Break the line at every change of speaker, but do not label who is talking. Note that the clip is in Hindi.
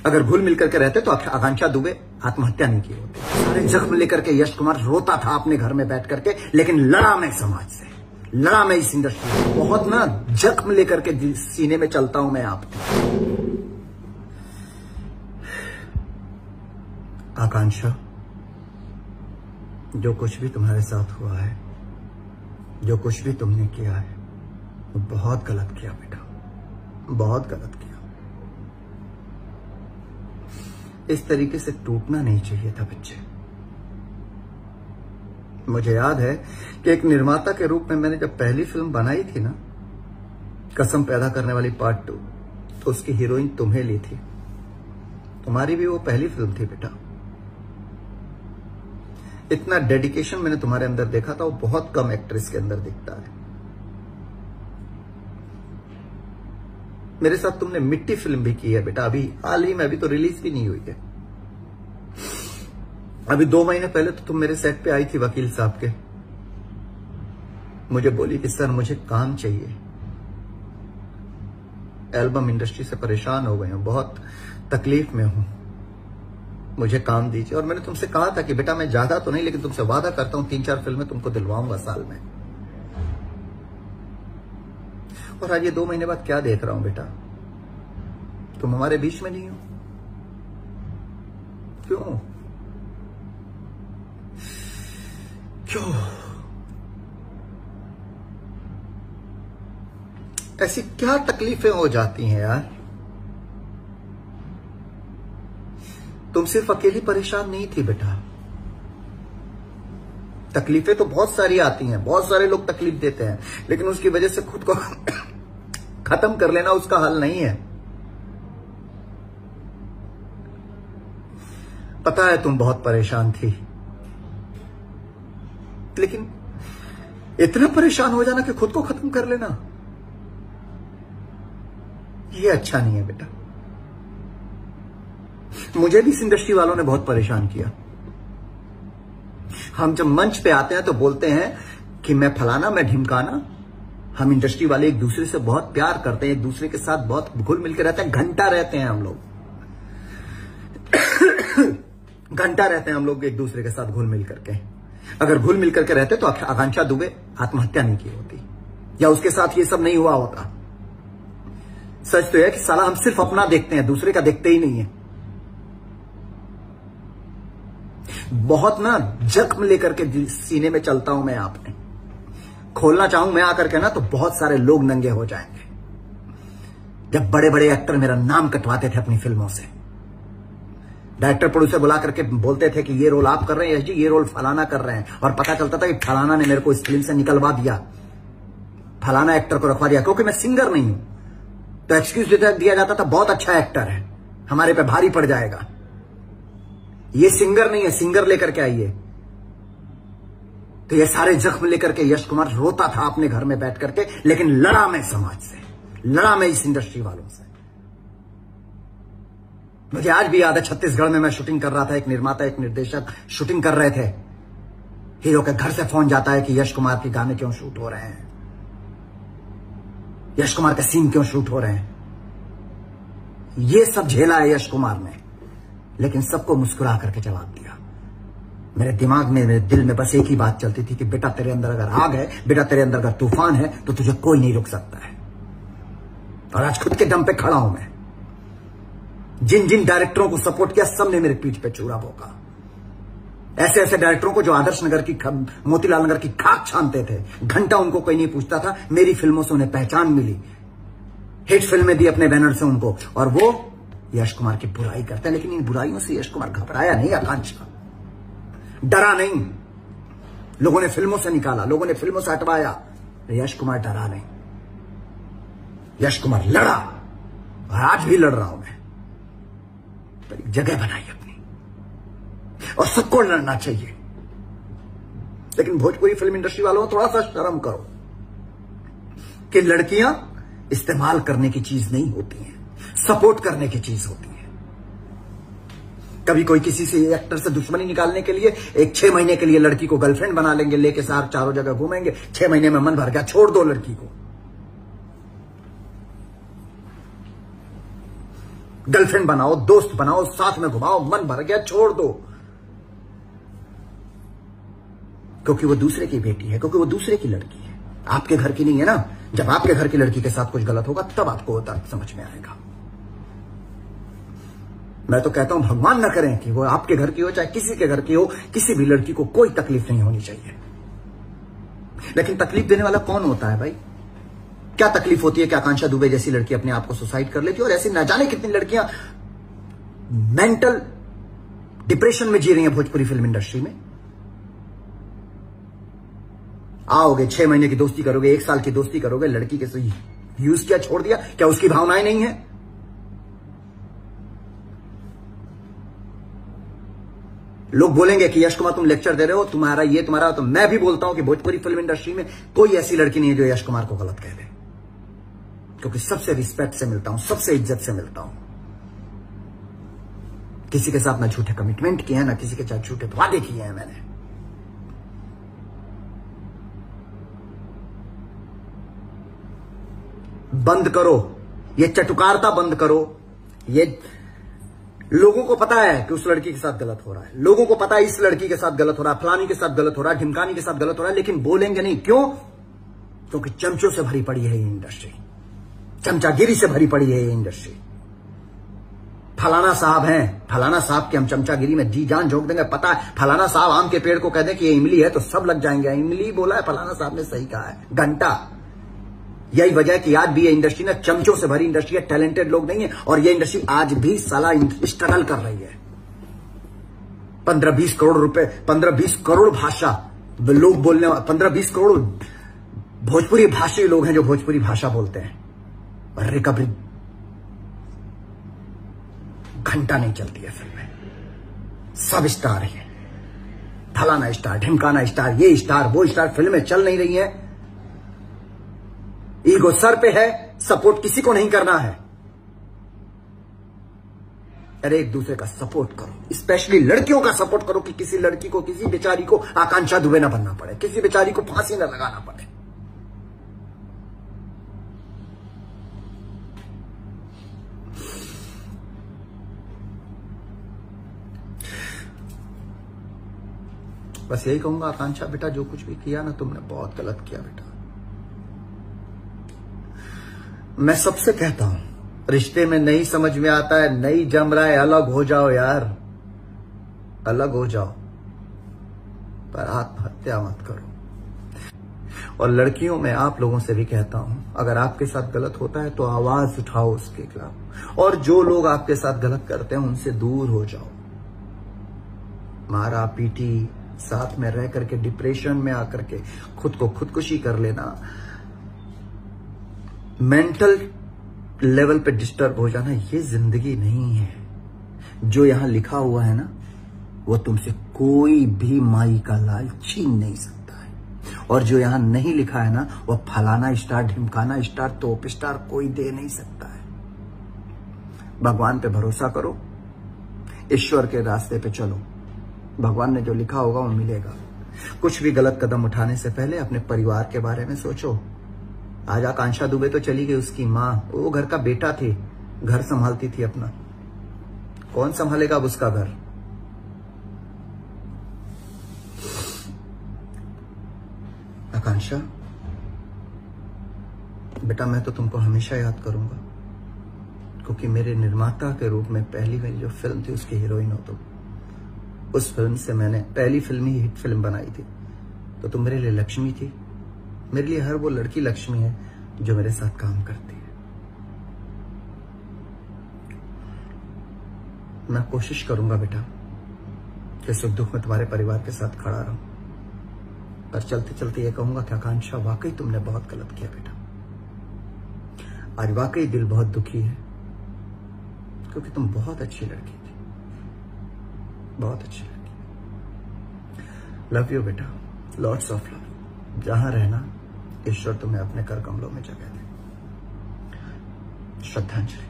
अगर घुल मिलकर के रहते तो आकांक्षा दुबे आत्महत्या नहीं की होती। सारे जख्म लेकर के यश कुमार रोता था अपने घर में बैठ करके, लेकिन लड़ा मैं समाज से, लड़ा मैं इस इंडस्ट्री से। बहुत ना जख्म लेकर के सीने में चलता हूं मैं आपके। आकांक्षा, जो कुछ भी तुम्हारे साथ हुआ है, जो कुछ भी तुमने किया है, वो बहुत गलत किया बेटा, बहुत गलत किया। इस तरीके से टूटना नहीं चाहिए था बच्चे। मुझे याद है कि एक निर्माता के रूप में मैंने जब पहली फिल्म बनाई थी ना, कसम पैदा करने वाली पार्ट 2, तो उसकी हीरोइन तुम्हें ली थी। तुम्हारी भी वो पहली फिल्म थी बेटा। इतना डेडिकेशन मैंने तुम्हारे अंदर देखा था, वो बहुत कम एक्ट्रेस के अंदर दिखता है। मेरे साथ तुमने मिट्टी फिल्म भी की है बेटा, अभी हाल ही में, अभी तो रिलीज भी नहीं हुई है। अभी 2 महीने पहले तो तुम मेरे सेट पे आई थी वकील साहब के। मुझे बोली कि सर मुझे काम चाहिए, एल्बम इंडस्ट्री से परेशान हो गए हूं, बहुत तकलीफ में हूं, मुझे काम दीजिए। और मैंने तुमसे कहा था कि बेटा मैं ज्यादा तो नहीं, लेकिन तुमसे वादा करता हूं 3-4 फिल्में तुमको दिलवाऊंगा साल में। और आज ये 2 महीने बाद क्या देख रहा हूं बेटा, तुम हमारे बीच में नहीं हो। क्यों क्यों ऐसी क्या तकलीफें हो जाती हैं यार? तुम सिर्फ अकेली परेशान नहीं थी बेटा, तकलीफें तो बहुत सारी आती हैं, बहुत सारे लोग तकलीफ देते हैं, लेकिन उसकी वजह से खुद को खत्म कर लेना उसका हल नहीं है। पता है तुम बहुत परेशान थी, लेकिन इतना परेशान हो जाना कि खुद को खत्म कर लेना, ये अच्छा नहीं है बेटा। मुझे भी इस इंडस्ट्री वालों ने बहुत परेशान किया। हम जब मंच पे आते हैं तो बोलते हैं कि मैं फलाना, मैं ढिमकाना। हम इंडस्ट्री वाले एक दूसरे से बहुत प्यार करते हैं, एक दूसरे के साथ बहुत घुल मिल के रहते हैं, घंटा रहते हैं हम लोग घंटा रहते हैं हम लोग एक दूसरे के साथ घुल मिल करके। अगर घुल मिल करके रहते तो आकांक्षा दुबे आत्महत्या नहीं की होती, या उसके साथ ये सब नहीं हुआ होता। सच तो है कि साला हम सिर्फ अपना देखते हैं, दूसरे का देखते ही नहीं है। बहुत ना जख्म लेकर के सीने में चलता हूं मैं आपने। खोलना चाहूं मैं आकर के ना तो बहुत सारे लोग नंगे हो जाएंगे। जब बड़े बड़े एक्टर मेरा नाम कटवाते थे अपनी फिल्मों से, डायरेक्टर प्रोड्यूसर बुला करके बोलते थे कि ये रोल आप कर रहे हैं यश जी, ये रोल फलाना कर रहे हैं, और पता चलता था कि फलाना ने मेरे को इस फिल्म से निकलवा दिया, फलाना एक्टर को रखवा दिया, क्योंकि मैं सिंगर नहीं हूं। तो एक्सक्यूज दिया जाता था, बहुत अच्छा एक्टर है, हमारे पे भारी पड़ जाएगा, ये सिंगर नहीं है, सिंगर लेकर के आइए। तो ये सारे जख्म लेकर के यश कुमार रोता था अपने घर में बैठ करके, लेकिन लड़ा मैं समाज से, लड़ा मैं इस इंडस्ट्री वालों से। मुझे आज भी याद है, छत्तीसगढ़ में मैं शूटिंग कर रहा था, एक निर्माता एक निर्देशक शूटिंग कर रहे थे। हीरो के घर से फोन जाता है कि यश कुमार के गाने क्यों शूट हो रहे हैं, यश कुमार के सीन क्यों शूट हो रहे हैं। ये सब झेला है यश कुमार ने, लेकिन सबको मुस्कुरा करके जवाब दिया। मेरे दिमाग में, मेरे दिल में बस एक ही बात चलती थी कि बेटा तेरे अंदर अगर आग है, बेटा तेरे अंदर अगर तूफान है, तो तुझे कोई नहीं रोक सकता है। और आज खुद के दम पे खड़ा हूं मैं। जिन जिन डायरेक्टरों को सपोर्ट किया, सबने मेरे पीठ पे चूरा भोंका। ऐसे ऐसे डायरेक्टरों को जो आदर्श नगर की, मोतीलाल नगर की खाक छानते थे, घंटा उनको कोई नहीं पूछता था। मेरी फिल्मों से उन्हें पहचान मिली, हिट फिल्में दी अपने बैनर से उनको, और वो यश कुमार की बुराई करते हैं। लेकिन इन बुराइयों से यश कुमार घबराया नहीं, आकांक्षा डरा नहीं। लोगों ने फिल्मों से निकाला, लोगों ने फिल्मों से हटवाया, यश कुमार डरा नहीं, यश कुमार लड़ा, और आज भी लड़ रहा हूं मैं। पर एक जगह बनाई अपनी, और सबको लड़ना चाहिए। लेकिन भोजपुरी फिल्म इंडस्ट्री वालों थोड़ा सा शर्म करो कि लड़कियां इस्तेमाल करने की चीज नहीं होती हैं, सपोर्ट करने की चीज होती है। कभी कोई किसी से एक्टर से दुश्मनी निकालने के लिए एक 6 महीने के लिए लड़की को गर्लफ्रेंड बना लेंगे, लेके साथ चारों जगह घूमेंगे, 6 महीने में मन भर गया, छोड़ दो लड़की को। गर्लफ्रेंड बनाओ, दोस्त बनाओ, साथ में घुमाओ, मन भर गया छोड़ दो, क्योंकि वो दूसरे की बेटी है, क्योंकि वो दूसरे की लड़की है, आपके घर की नहीं है ना। जब आपके घर की लड़की के साथ कुछ गलत होगा तब आपको समझ में आएगा। मैं तो कहता हूं भगवान ना करें कि वो आपके घर की हो चाहे किसी के घर की हो, किसी भी लड़की को कोई तकलीफ नहीं होनी चाहिए। लेकिन तकलीफ देने वाला कौन होता है भाई? क्या तकलीफ होती है कि आकांक्षा दुबे जैसी लड़की अपने आप को सुसाइड कर लेती है, और ऐसी न जाने कितनी लड़कियां मेंटल डिप्रेशन में जी रही हैं भोजपुरी फिल्म इंडस्ट्री में। आओगे 6 महीने की दोस्ती करोगे, 1 साल की दोस्ती करोगे, लड़की के से यूज किया, छोड़ दिया, क्या उसकी भावनाएं नहीं है? लोग बोलेंगे कि यश कुमार तुम लेक्चर दे रहे हो, तुम्हारा ये तुम्हारा, तो मैं भी बोलता हूं कि भोजपुरी फिल्म इंडस्ट्री में कोई ऐसी लड़की नहीं है जो यश कुमार को गलत कह दे, क्योंकि सबसे रिस्पेक्ट से मिलता हूं, सबसे इज्जत से मिलता हूं। किसी के साथ ना झूठे कमिटमेंट किए हैं, ना किसी के साथ झूठे वादे किए हैं मैंने। बंद करो ये चटुकारता, बंद करो। ये लोगों को पता है कि उस लड़की के साथ गलत हो रहा है, लोगों को पता है इस लड़की के साथ गलत हो रहा है, फलानी के साथ गलत हो रहा है, ढिमकानी के साथ गलत हो रहा है, लेकिन बोलेंगे नहीं। क्यों? क्योंकि चमचों से भरी पड़ी है ये इंडस्ट्री, चमचागिरी से भरी पड़ी है ये इंडस्ट्री। फलाना साहब हैं, फलाना साहब की हम चमचागिरी में जी जान झोंक देंगे। पता है फलाना साहब आम के पेड़ को कह दे कि ये इमली है तो सब लग जाएंगे। इमली बोला है, फलाना साहब ने सही कहा है, घंटा। यही वजह है कि आज भी ये इंडस्ट्री ना चमचों से भरी इंडस्ट्री है, टैलेंटेड लोग नहीं है, और ये इंडस्ट्री आज भी साला स्ट्रगल कर रही है। 15-20 करोड़ रुपए, 15-20 करोड़ भाषा लोग बोलने, 15-20 करोड़ भोजपुरी भाषी लोग हैं जो भोजपुरी भाषा बोलते हैं, और रिकवरी घंटा नहीं चलती है फिल्में। सब स्टार है, फलाना स्टार, ढिमकाना स्टार, ये स्टार, वो स्टार, फिल्में चल नहीं रही है। ईगो सर पे है, सपोर्ट किसी को नहीं करना है। अरे एक दूसरे का सपोर्ट करो, स्पेशली लड़कियों का सपोर्ट करो, कि किसी लड़की को, किसी बेचारी को आकांक्षा दुबे ना बनना पड़े, किसी बेचारी को फांसी ना लगाना पड़े। बस यही कहूंगा, आकांक्षा बेटा जो कुछ भी किया ना तुमने बहुत गलत किया बेटा। मैं सबसे कहता हूं, रिश्ते में नहीं समझ में आता है, नहीं जम रहा है, अलग हो जाओ यार, अलग हो जाओ, पर आत्महत्या मत करो। और लड़कियों में आप लोगों से भी कहता हूं, अगर आपके साथ गलत होता है तो आवाज उठाओ उसके खिलाफ, और जो लोग आपके साथ गलत करते हैं उनसे दूर हो जाओ। मारा पीटी, साथ में रह करके डिप्रेशन में आकर के खुद को खुदकुशी कर लेना, मेंटल लेवल पे डिस्टर्ब हो जाना, ये जिंदगी नहीं है। जो यहां लिखा हुआ है ना, वो तुमसे कोई भी माई का लाल छीन नहीं सकता है, और जो यहां नहीं लिखा है ना, वो फलाना स्टार, ढिमकाना स्टार, तोप स्टार कोई दे नहीं सकता है। भगवान पे भरोसा करो, ईश्वर के रास्ते पे चलो, भगवान ने जो लिखा होगा वो मिलेगा। कुछ भी गलत कदम उठाने से पहले अपने परिवार के बारे में सोचो। आज आकांक्षा दुबे तो चली गई, उसकी माँ, वो घर का बेटा थी, घर संभालती थी अपना, कौन संभालेगा अब उसका घर? आकांक्षा बेटा, मैं तो तुमको हमेशा याद करूंगा, क्योंकि मेरे निर्माता के रूप में पहली मेरी जो फिल्म थी उसकी हीरोइन हो तुम। उस फिल्म से मैंने पहली फिल्म ही हिट फिल्म बनाई थी, तो तुम मेरे लिए लक्ष्मी थी। मेरे लिए हर वो लड़की लक्ष्मी है जो मेरे साथ काम करती है। मैं कोशिश करूंगा बेटा कि सुख दुख में तुम्हारे परिवार के साथ खड़ा रहूं, पर चलते चलते ये कहूंगा कि आकांक्षा वाकई तुमने बहुत गलत किया बेटा। आज वाकई दिल बहुत दुखी है, क्योंकि तुम बहुत अच्छी लड़की थी, बहुत अच्छी लड़की। लव यू बेटा, लॉट्स ऑफ लव। जहां रहना ईश्वर तुम्हें अपने कर कमलों में जगह दे। श्रद्धांजलि।